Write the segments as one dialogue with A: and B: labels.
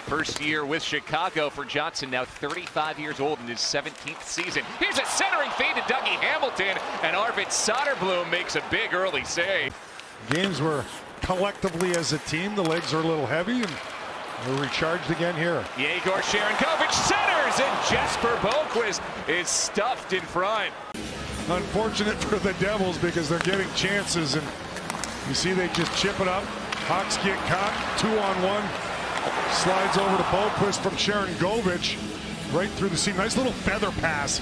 A: First year with Chicago for Johnson, now 35 years old in his 17th season. Here's a centering feed to Dougie Hamilton, and Arvid Soderblom makes a big early save.
B: Games were collectively as a team, the legs are a little heavy, and we're recharged again here.
A: Yegor Sharangovich centers, and Jesper Boquist is stuffed in front.
B: Unfortunate for the Devils because they're getting chances, and you see they just chip it up. Hawks get caught, 2-on-1. Slides over to Boquist from Sharangovich, right through the seam. Nice little feather pass.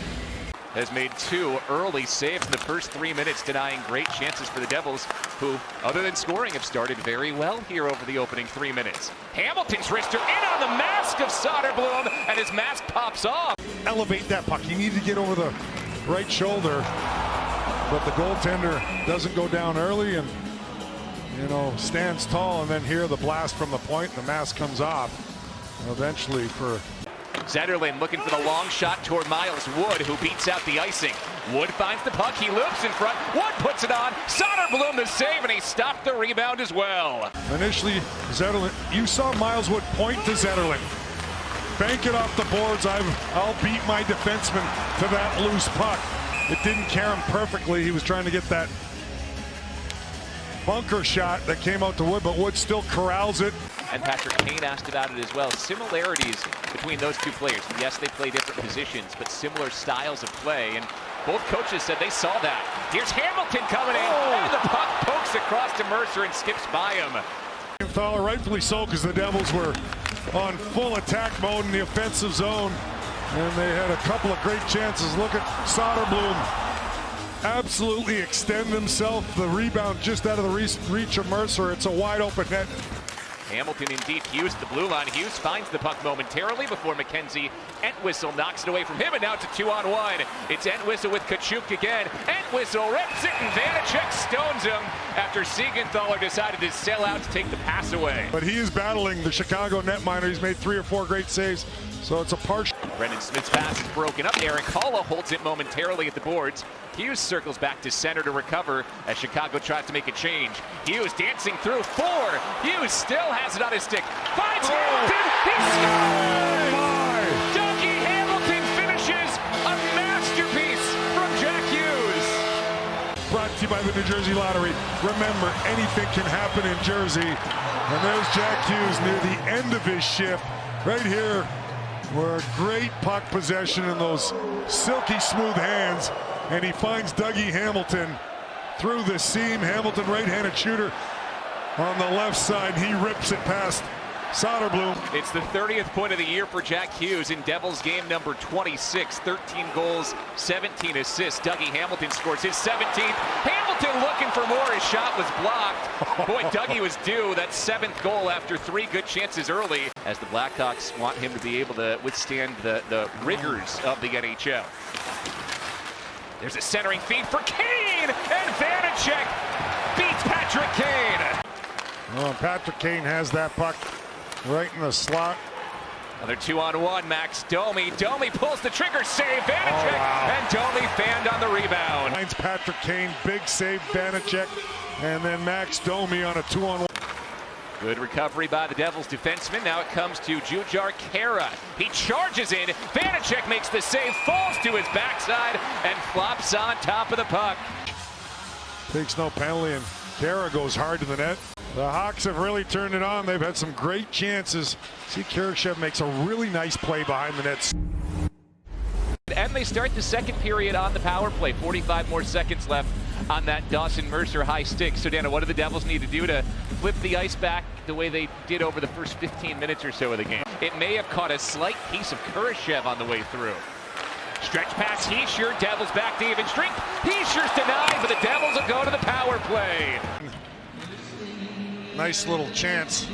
A: Has made 2 early saves in the first 3 minutes, denying great chances for the Devils, who, other than scoring, have started very well here over the opening 3 minutes. Hamilton's wrister in on the mask of Soderblom, and his mask pops off.
B: Elevate that puck. You need to get over the right shoulder, but the goaltender doesn't go down early and, you know, stands tall, and then here the blast from the point, and the mask comes off. Eventually for
A: Zetterlund looking for the long shot toward Miles Wood, who beats out the icing. Wood finds the puck, he loops in front, Wood puts it on, Soderblom the save, and he stopped the rebound as well.
B: Initially, Zetterlund, you saw Miles Wood point to Zetterlund. Bank it off the boards, I'll beat my defenseman to that loose puck. It didn't carry him perfectly, he was trying to get that bunker shot that came out to Wood, but Wood still corrals it.
A: And Patrick Kane asked about it as well. Similarities between those two players. Yes, they play different positions, but similar styles of play. And both coaches said they saw that. Here's Hamilton coming in, and the puck pokes across to Mercer and skips by him.
B: Thaler, rightfully so, because the Devils were on full attack mode in the offensive zone, and they had a couple of great chances. Look at Soderblom absolutely extend himself. The rebound just out of the reach of Mercer. It's a wide open net.
A: Hamilton in deep. Hughes at the blue line. Hughes finds the puck momentarily before Mackenzie Entwistle knocks it away from him, and now to 2-on-1. It's Entwistle with Tkachuk again. Entwistle rips it, and Vanecek stones him after Siegenthaler decided to sell out to take the pass away.
B: But he is battling the Chicago netminder. He's made 3 or 4 great saves, so it's a partial.
A: Brendan Smith's pass is broken up. Eric Halla holds it momentarily at the boards. Hughes circles back to center to recover as Chicago tries to make a change. Hughes dancing through 4. Hughes still has it on his stick. Finds Hamilton. He scores! Dougie Hamilton finishes a masterpiece from Jack Hughes.
B: Brought to you by the New Jersey Lottery. Remember, anything can happen in Jersey. And there's Jack Hughes near the end of his shift. Right here, where great puck possession in those silky smooth hands. And he finds Dougie Hamilton through the seam. Hamilton, right-handed shooter on the left side. He rips it past Soderblom.
A: It's the 30th point of the year for Jack Hughes in Devils game number 26. 13 goals, 17 assists. Dougie Hamilton scores his 17th. Hamilton looking for more. His shot was blocked. Boy, Dougie was due that 7th goal after 3 good chances early, as the Blackhawks want him to be able to withstand the rigors of the NHL. There's a centering feed for Kane, and Vanecek beats Patrick Kane.
B: Well, Patrick Kane has that puck right in the slot.
A: Another 2-on-1, Max Domi. Domi pulls the trigger, save Vanecek, and Domi fanned on the rebound.
B: Finds Patrick Kane, big save Vanecek, and then Max Domi on a 2-on-1.
A: Good recovery by the Devils defenseman. Now it comes to Jujhar Khaira. He charges in. Vanecek makes the save, falls to his backside, and flops on top of the puck.
B: Takes no penalty, and Khaira goes hard to the net. The Hawks have really turned it on. They've had some great chances. See, Khaira makes a really nice play behind the net.
A: And they start the second period on the power play. 45 more seconds left on that Dawson Mercer high stick. So, Dana, what do the Devils need to do to flip the ice back the way they did over the first 15 minutes or so of the game? It may have caught a slight piece of Kurashev on the way through. Stretch pass, Hischier, Devils back to even strength. Hischier's denied, but the Devils will go to the power play.
B: Nice little chance.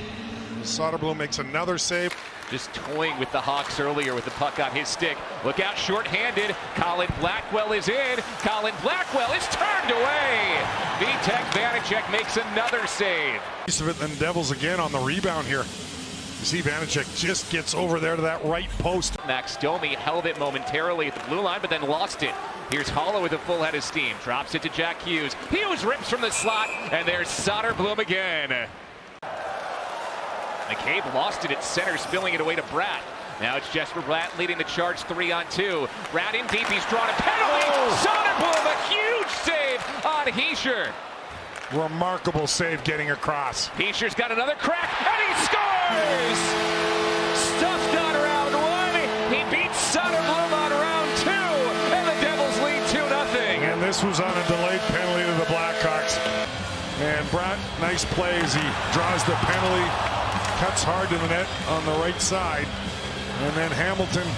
B: Soderblom makes another save.
A: Just toying with the Hawks earlier with the puck on his stick. Look out, shorthanded. Colin Blackwell is in. Colin Blackwell is turned away. Vitek Vanecek makes another save.
B: Piece of it, then Devils again on the rebound here. You see Vanecek just gets over there to that right post.
A: Max Domi held it momentarily at the blue line, but then lost it. Here's Halla with a full head of steam. Drops it to Jack Hughes. Hughes rips from the slot, and there's Soderblom again. McCabe lost it at center, spilling it away to Bratt. Now it's Jesper Bratt leading the charge 3-on-2. Bratt in deep, he's drawn a penalty. Soderblom, a huge save on Hischier.
B: Remarkable save getting across.
A: Hischier's got another crack, and he scores! Stuffed on round one. He beats Soderblom on round two, and the Devils lead 2-0.
B: And this was on a delayed penalty to the Blackhawks. And Bratt, nice play as he draws the penalty, cuts hard to the net on the right side. And then Hamilton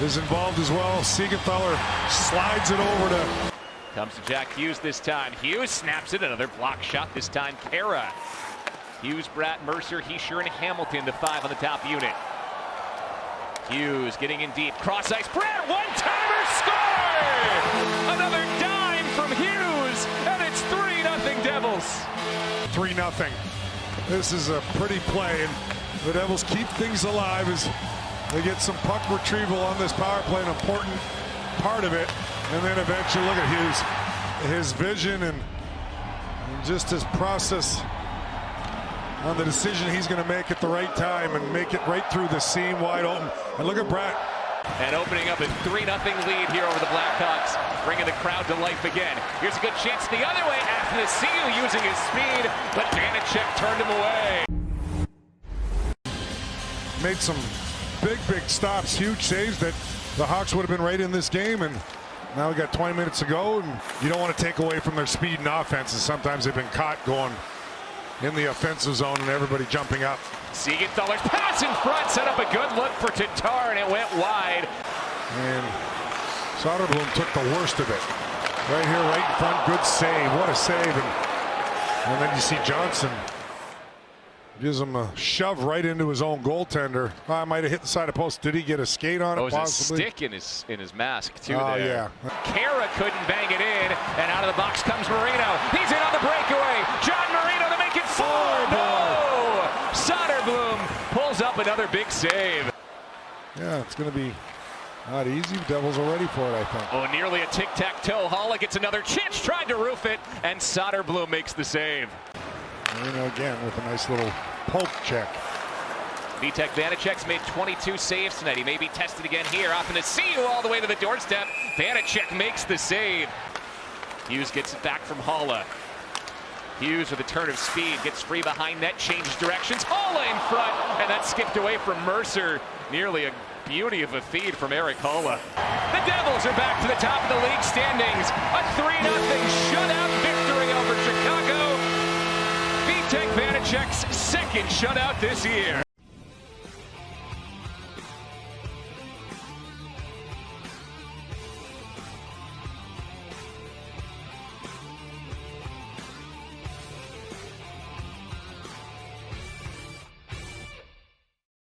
B: is involved as well. Siegenthaler slides it over to...
A: Comes to Jack Hughes this time. Hughes snaps it, another block shot, this time Kara. Hughes, Bratt, Mercer, Hischier, and Hamilton, the 5 on the top unit. Hughes getting in deep, cross ice, Bratt, one-timer, score! Another dime from Hughes, and it's 3-0 Devils.
B: 3-0. This is a pretty play, and the Devils keep things alive as they get some puck retrieval on this power play, an important part of it. And then eventually, look at Hughes, his vision and just his process on the decision he's going to make at the right time and make it right through the seam wide open. And look at Bratt.
A: And opening up a 3-0 lead here over the Blackhawks, bringing the crowd to life again. Here's a good chance the other way after the seal using his speed, but Vanecek turned him away.
B: Made some big stops, huge saves that the Hawks would have been right in this game, and now we got 20 minutes to go, and you don't want to take away from their speed and offenses. Sometimes they've been caught going in the offensive zone and everybody jumping up.
A: Siegenthaler's pass in front, set up a good look for Tatar, and it went wide.
B: And Soderblom took the worst of it. Right here, right in front, good save. What a save. And then you see Johnson gives him a shove right into his own goaltender. I might have hit the side of the post. Did he get a skate on it?
A: It was
B: possibly?
A: a stick in his mask too.
B: Oh,
A: there.
B: Yeah.
A: Kara couldn't bang it in, and out of the box comes Marino. He's in on the breakaway. John Marino to make it 4. No! Soderblom pulls up another big save.
B: Yeah, it's going to be not easy. Devils are ready for it, I think.
A: Oh, nearly a tic-tac-toe. Haula gets another chance, tried to roof it, and Soderblom makes the save.
B: Marino again with a nice little poke check.
A: Vitek Vanecek's made 22 saves tonight. He may be tested again here. Off in the seal all the way to the doorstep. Vanecek makes the save. Hughes gets it back from Haula. Hughes with a turn of speed, gets free behind net, changes directions. Haula in front, and that skipped away from Mercer. Nearly a beauty of a feed from Erik Haula. The Devils are back to the top of the league standings. A 3-0 shutout victory over Chicago. Vitek Vanecek's second shutout this year.